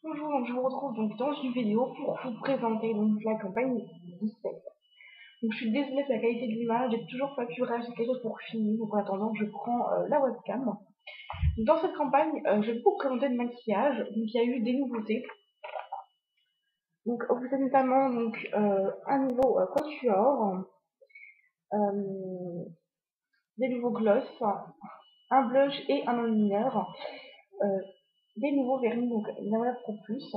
Bonjour, donc je vous retrouve donc dans une vidéo pour vous présenter donc la campagne 17. Donc je suis désolée de la qualité de l'image, j'ai toujours pas pu réagir pour finir, donc en attendant je prends la webcam. Donc, dans cette campagne, je vais vous présenter le maquillage, donc il y a eu des nouveautés. Donc vous avez notamment donc, un nouveau quatuor, des nouveaux gloss, un blush et un enlumineur, des nouveaux vernis, donc Navia Pro Plus.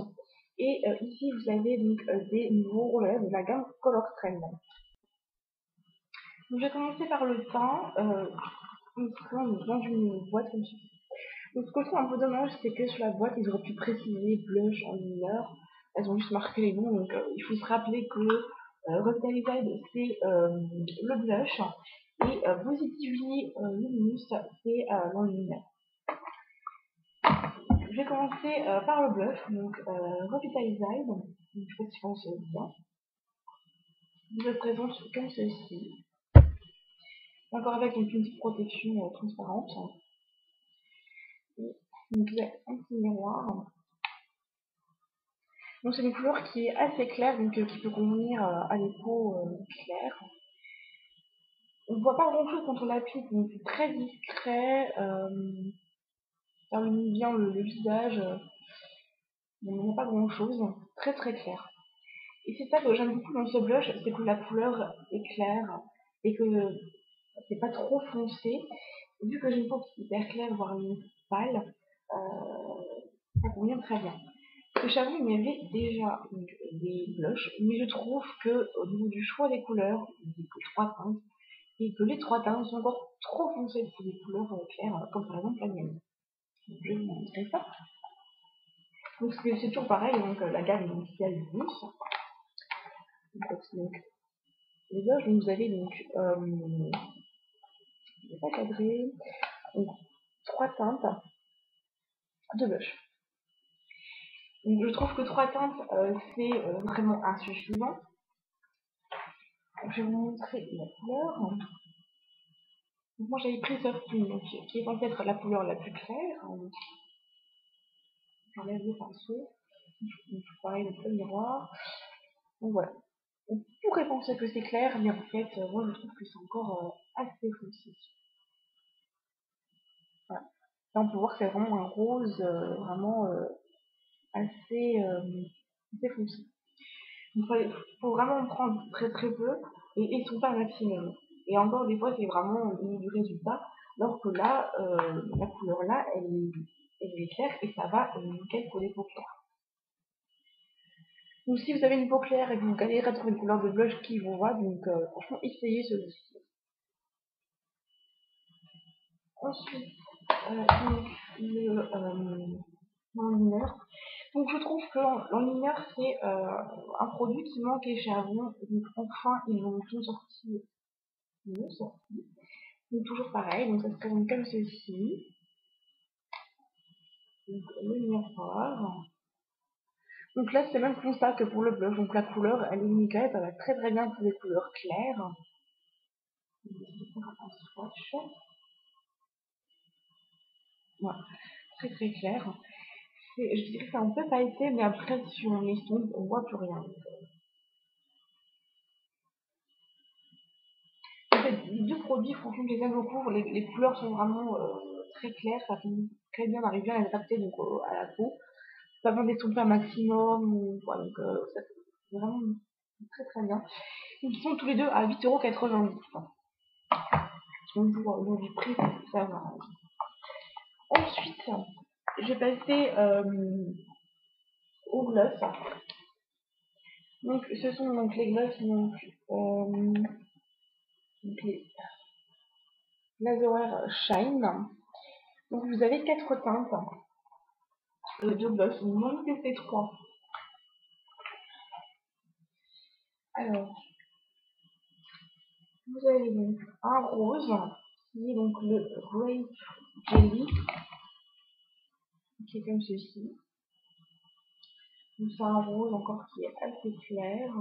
Et ici, vous avez donc des nouveaux relais de la gamme Color Trend. Donc, je vais commencer par le teint. Dans une boîte comme ceci. Donc, ce que je trouve un peu dommage, c'est que sur la boîte, ils auraient pu préciser blush en lumineur. Elles ont juste marqué les noms. Donc, il faut se rappeler que Revitalized, c'est le blush. Et Positively Luminous, c'est l'enlumineur. Je vais commencer par le blush, donc Revitalized, donc, je sais pas si je pense bien. Je le présente comme ceci. Encore avec une petite protection transparente. Donc il y a un petit miroir. Donc c'est une couleur qui est assez claire, donc qui peut convenir à des peaux claires. On ne voit pas grand chose contre la pipe, donc c'est très discret. Ça illumine bien le visage. On ne voit pas grand chose. Très très clair. Et c'est ça que j'aime beaucoup dans ce blush, c'est que la couleur est claire et que c'est pas trop foncé. Vu que j'ai une peau qui est hyper claire, voire une pâle, ça convient très bien. Ce Chavon, il y avait déjà donc, des blushs, mais je trouve que au niveau du choix des couleurs, il n'y a que 3 teintes, et que les 3 teintes sont encore trop foncées pour des couleurs claires, comme par exemple la mienne. Donc, je vais vous montrer ça. Donc c'est toujours pareil, donc la gamme initiale du mousse. Donc, les blushs, donc, vous avez donc, je vais pas cadrer, donc 3 teintes de blush. Donc, je trouve que 3 teintes, c'est vraiment insuffisant. Je vais vous montrer la couleur. Donc, moi j'avais pris Soft Skin, qui est censée être la couleur la plus claire. J'enlève le pinceau. Donc, pareil, le petit miroir. Donc voilà. On pourrait penser que c'est clair, mais en fait, moi je trouve que c'est encore assez foncé. Voilà. Là, on peut voir que c'est vraiment un rose vraiment assez, assez foncé. Il faut vraiment en prendre très très peu et sont pas un maximum. Et encore des fois c'est vraiment au niveau du résultat, alors que là, la couleur là, elle est claire et ça va nickel pour les peaux claires. Donc si vous avez une peau claire et que vous galérez à trouver une couleur de blush qui vous va, donc franchement essayez celui-ci. Ensuite, l'enlumineur. Donc je trouve que l'enlumineur c'est un produit qui manquait chez Avon, donc enfin ils l'ont tout sorti. Donc toujours pareil, donc ça se présente comme ceci. Donc le miroir. Donc là c'est le même constat que pour le blush, donc la couleur elle est nickel, ça va très très bien pour les couleurs claires. Je vais essayer de faire un swatch. Voilà, très très clair. Je dirais que c'est un peu pailleté, mais après si on estompe, on voit plus rien. En fait, les deux produits, franchement, je les aime beaucoup. Les couleurs sont vraiment très claires, ça finit très bien d'arriver à les adapter donc, à la peau. Pas besoin d'estomper un maximum, voilà, donc ça c'est vraiment très très bien. Ils sont tous les deux à 8,90 €. Donc au niveau du prix, ça va. Ensuite, je vais passer au gloss. Donc ce sont donc les gloss donc les Laserwear Shine. Donc vous avez 4 teintes de gloss, il m'en testé 3. Alors, vous avez donc un rose, qui est donc le Grape Jelly, qui est comme ceci. Donc c'est un rose encore qui est assez clair.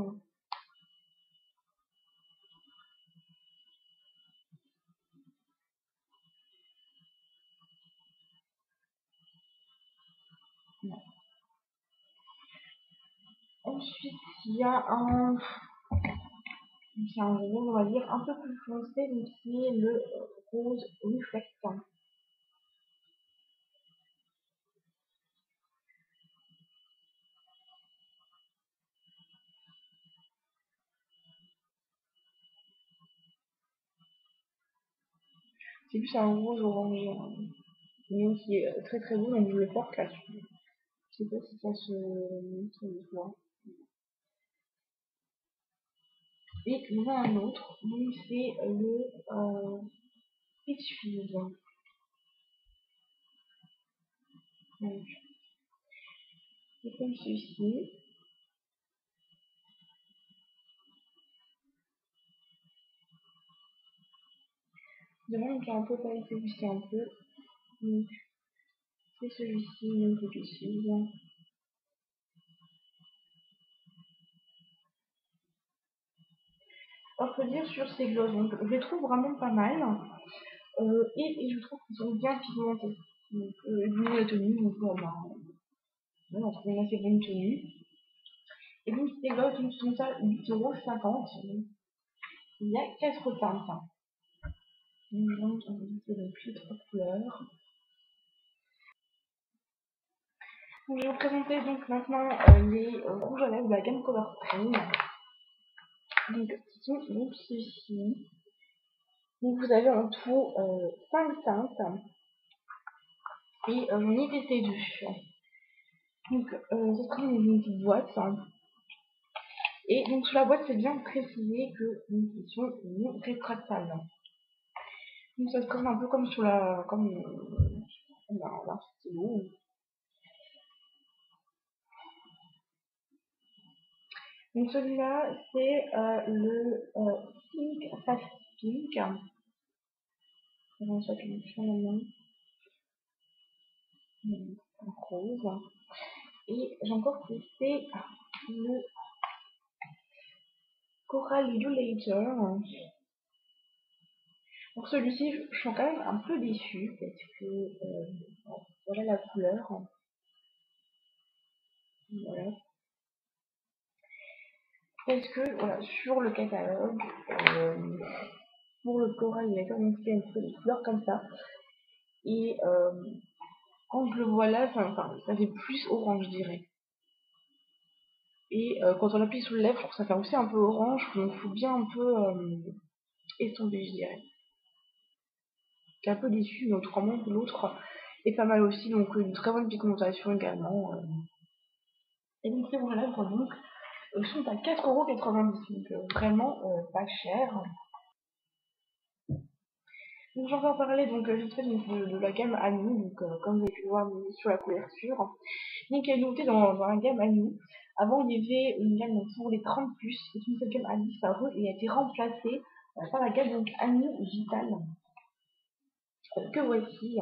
ensuite, il y a un rose, on va dire, un peu plus foncé, donc qui est le rose Reflect. C'est plus un rose orangé, mais qui est très très beau, donc je le porte là-dessus. Je sais pas si ça se voit. Et il y en a un autre, donc c'est le Peach Fizz. Donc, c'est comme ceci. Devant, il est un peu pareil celui-ci un peu. Donc, c'est celui-ci, donc le Peach Fizz. Alors, faut dire sur ces glosses, donc je les trouve vraiment pas mal. Et je trouve qu'ils sont bien pigmentés. Donc, vu la tenue, donc on trouve une assez bonne tenue. Et donc, ces glosses, donc, sont à 8,50 €. Il y a 4 teintes. Donc, on va donc les 3 couleurs. Donc, je vais vous présenter donc maintenant les rouges à lèvres de la gamme Color Spring. Donc, ce sont donc ceux-ci. Donc, vous avez en tout 5 teintes. Et j'en ai testé 2. Donc, ce sera une petite boîte. Et donc, sur la boîte, c'est bien précisé que ils sont non rétractables. Donc, ça se présente un peu comme sur comme un stylo. Donc, celui-là, c'est le Pink Fast Pink. On ça comme ça maintenant. En rose. Et j'ai encore testé le Coral Violator. Pour celui-ci, je suis quand même un peu déçue parce que voilà la couleur. Voilà. Parce que voilà, sur le catalogue, pour le Coral Violator, donc il y a un peu de couleurs comme ça. Et quand je le vois là, ça fait plus orange, je dirais. Et quand on appuie sur le lèvre, ça fait aussi un peu orange, donc il faut bien un peu estomper, je dirais. J'étais un peu déçue, mais autrement que l'autre est pas mal aussi, donc une très bonne pigmentation également. Et donc ces rouges à lèvres donc, sont à 4,90 €, donc vraiment pas cher. Donc j'en vais en parler donc vite fait de la gamme à nous, donc comme vous avez pu le voir sur la couverture. Donc il y a une nouveauté dans la gamme à nous. Avant il y avait une gamme pour les 30+, et une cette gamme a disparu et a été remplacée par la gamme donc à nous Vital, que voici.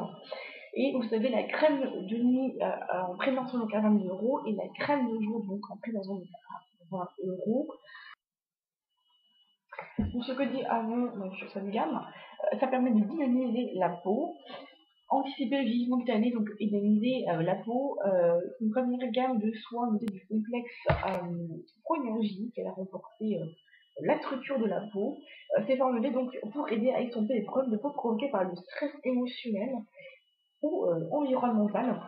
Et vous avez la crème de nuit en prévention donc à 22 € et la crème de jour donc en prévention à 20 €. Donc ce que dit avant sur cette gamme, ça permet de dynamiser la peau, anticiper le vieillissement cutané, donc dynamiser la peau. Une première gamme de soins notée du complexe pro-énergie qui a renforcé la structure de la peau. C'est formulé donc pour aider à estomper les problèmes de peau provoqués par le stress émotionnel ou environnemental.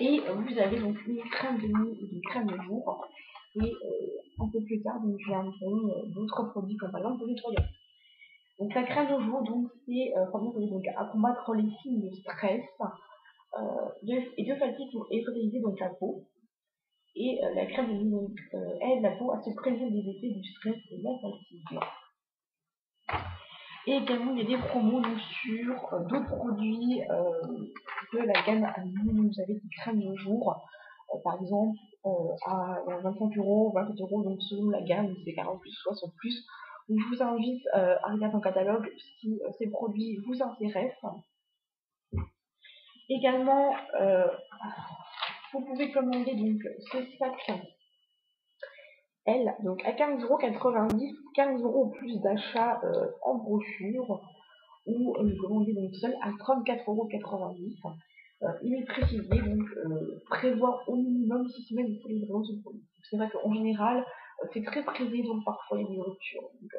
Et vous avez donc une crème de nuit et une crème de jour. Et un peu plus tard, donc viendront d'autres produits comme par exemple le nettoyant. Donc la crème de jour, donc c'est donc à combattre les signes de stress et de fatigue pour éviter donc la peau. Et la crème de nuit donc aide la peau à se prévenir des effets du stress et de la fatigue. Et également, il y a des promos donc, sur d'autres produits de la gamme à nous. Vous avez des crèmes de jour, par exemple, à 25 €, 27 €, donc selon la gamme, c'est 40 plus, 60 plus. Donc, je vous invite à regarder en catalogue si ces produits vous intéressent. Également, vous pouvez commander donc ce sac donc à 15,90 €, 15 € ou plus d'achat en brochure, ou le commander donc seul à 34,90 €. Il est précisé donc prévoir au minimum 6 semaines pour livraison de ce produit. C'est vrai qu'en général, c'est très prisé, donc parfois il y a des ruptures. Donc,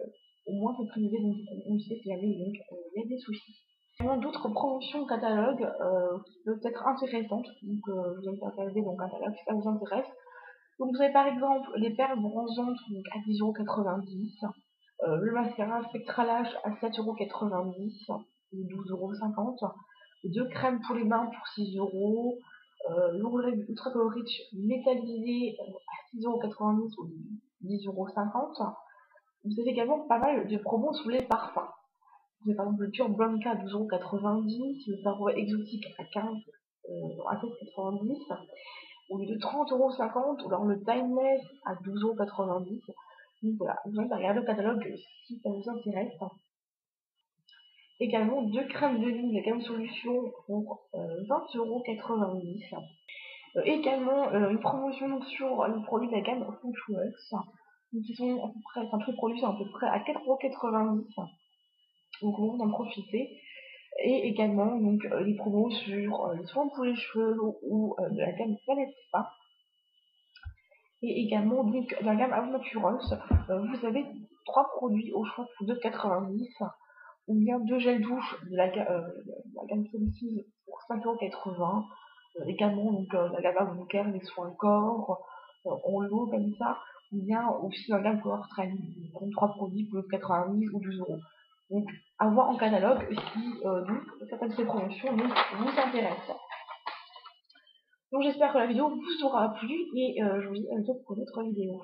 au moins c'est prisé, donc on sait si jamais il y a des soucis. Il y a d'autres promotions catalogue qui peuvent être intéressantes, donc je vous invite à regarder donc catalogue si ça vous intéresse. Donc vous avez par exemple les perles bronzantes donc à 10,90 €, le mascara Spectra Lash à 7,90 € ou 12,50 €, 2 crèmes pour les mains pour 6 €, l'onglet Ultra Color Rich métallisé à 6,90 € ou 10,50 €. Vous avez également pas mal de promos sur les parfums. Vous avez par exemple le Pure Blanca à 12,90 €, le Faroe Exotique à 16,90 €, au lieu de 30,50 €, ou alors le Timeless à 12,90 €. Donc voilà, vous invite à regarder le catalogue si ça vous intéresse. Également 2 crèmes de nuit, la gamme solution pour 20,90 €. Également une promotion sur les produits de la gamme Functionex, qui sont à peu près, enfin tous les produits sont à peu près à 4,90 €. Donc on va en profiter. Et également donc les promos sur les soins pour les cheveux ou de la gamme Planète Spa. Et également donc dans la gamme Avo Naturals, vous avez 3 produits au choix pour 2,90 €, ou bien 2 gels douche de la gamme Sensitive pour 5,80 €, également donc la gamme Avo Care, les soins corps en lot comme ça, ou bien aussi dans la gamme Color Trend, donc 3 produits pour 90 ou 12 €. Donc à voir en catalogue si donc certaines de ces promotions donc, vous intéressent. Donc j'espère que la vidéo vous aura plu et je vous dis à bientôt pour d'autres vidéos.